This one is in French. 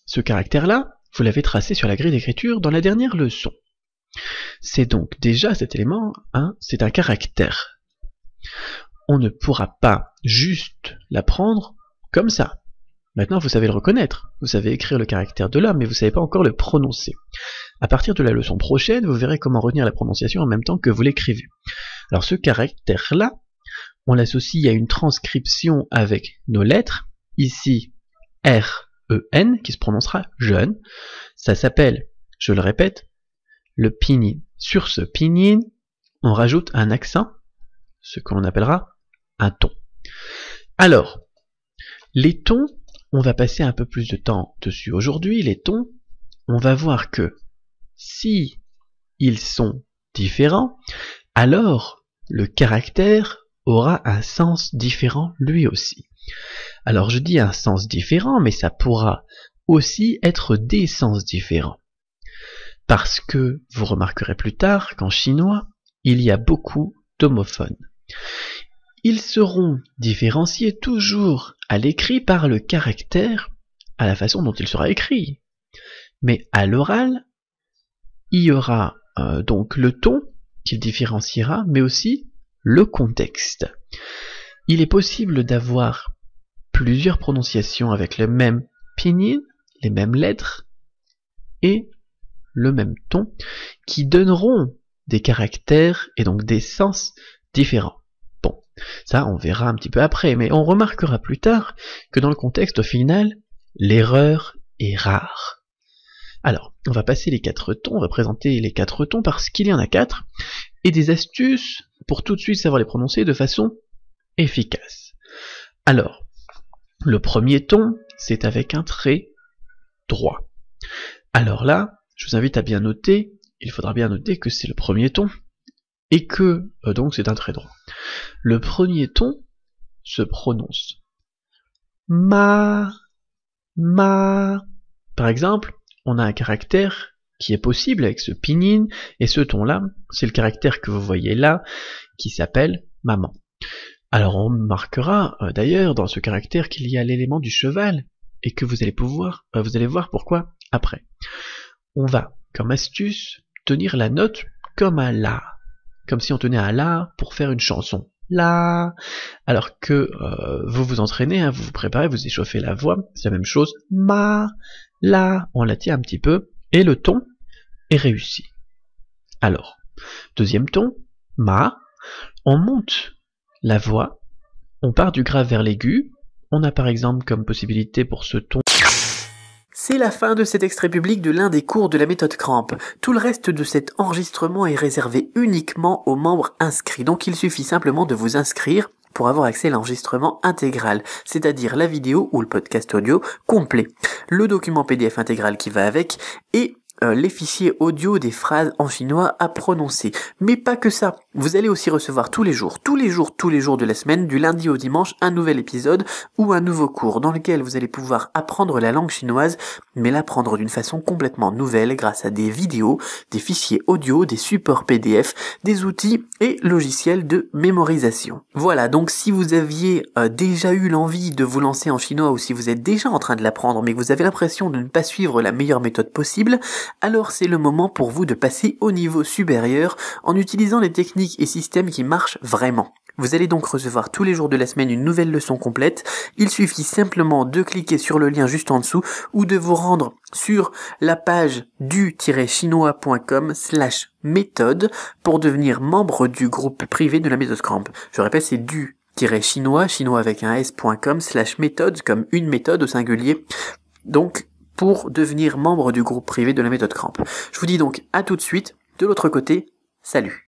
ce caractère-là, vous l'avez tracé sur la grille d'écriture dans la dernière leçon. C'est donc déjà cet élément, c'est un caractère. On ne pourra pas juste l'apprendre comme ça. Maintenant, vous savez le reconnaître, vous savez écrire le caractère de là, mais vous ne savez pas encore le prononcer. À partir de la leçon prochaine, vous verrez comment retenir la prononciation en même temps que vous l'écrivez. Alors ce caractère-là, on l'associe à une transcription avec nos lettres. Ici, R-E-N, qui se prononcera jeune. Ça s'appelle, je le répète, le pinyin. Sur ce pinyin, on rajoute un accent, ce qu'on appellera un ton. Alors, les tons, on va passer un peu plus de temps dessus aujourd'hui. Les tons, on va voir que si ils sont différents, alors le caractère aura un sens différent lui aussi. Alors je dis un sens différent, mais ça pourra aussi être des sens différents. Parce que vous remarquerez plus tard qu'en chinois, il y a beaucoup d'homophones. Ils seront différenciés toujours à l'écrit par le caractère, à la façon dont il sera écrit. Mais à l'oral, il y aura donc le ton qu'il différenciera, mais aussi le contexte. Il est possible d'avoir plusieurs prononciations avec le même pinyin, les mêmes lettres, et le même ton, qui donneront des caractères et donc des sens différents. Bon, ça on verra un petit peu après, mais on remarquera plus tard que dans le contexte au final, l'erreur est rare. Alors, on va passer les 4 tons, on va présenter les 4 tons parce qu'il y en a 4, et des astuces pour tout de suite savoir les prononcer de façon efficace. Alors, le premier ton, c'est avec un trait droit. Alors là, je vous invite à bien noter, il faudra bien noter que c'est le premier ton, et que, donc c'est un trait droit. Le premier ton se prononce ma. Par exemple, on a un caractère qui est possible avec ce pinyin, et ce ton-là, c'est le caractère que vous voyez là, qui s'appelle maman. Alors on marquera d'ailleurs dans ce caractère qu'il y a l'élément du cheval, et que vous allez voir pourquoi après. On va, comme astuce, tenir la note comme un la, comme si on tenait un la pour faire une chanson. La, alors que vous vous entraînez, vous vous préparez, vous échauffez la voix, c'est la même chose. Ma, la, on la tient un petit peu, et le ton est réussi. Alors, deuxième ton, ma, on monte la voix, on part du grave vers l'aigu, on a par exemple comme possibilité pour ce ton. C'est la fin de cet extrait public de l'un des cours de la méthode Cramp. Tout le reste de cet enregistrement est réservé uniquement aux membres inscrits, donc il suffit simplement de vous inscrire pour avoir accès à l'enregistrement intégral, c'est-à-dire la vidéo ou le podcast audio complet, le document PDF intégral qui va avec et les fichiers audio des phrases en chinois à prononcer. Mais pas que ça, vous allez aussi recevoir tous les jours de la semaine, du lundi au dimanche, un nouvel épisode ou un nouveau cours dans lequel vous allez pouvoir apprendre la langue chinoise, mais l'apprendre d'une façon complètement nouvelle grâce à des vidéos, des fichiers audio, des supports PDF, des outils et logiciels de mémorisation. Voilà, donc si vous aviez déjà eu l'envie de vous lancer en chinois ou si vous êtes déjà en train de l'apprendre mais que vous avez l'impression de ne pas suivre la meilleure méthode possible, alors c'est le moment pour vous de passer au niveau supérieur en utilisant les techniques et systèmes qui marchent vraiment. Vous allez donc recevoir tous les jours de la semaine une nouvelle leçon complète. Il suffit simplement de cliquer sur le lien juste en dessous ou de vous rendre sur la page du-chinois.com/méthode pour devenir membre du groupe privé de la méthode Cramp. Je répète, c'est du-chinois avec un s.com/méthode comme une méthode au singulier. Donc, pour devenir membre du groupe privé de la méthode Cramp. Je vous dis donc à tout de suite. De l'autre côté, salut.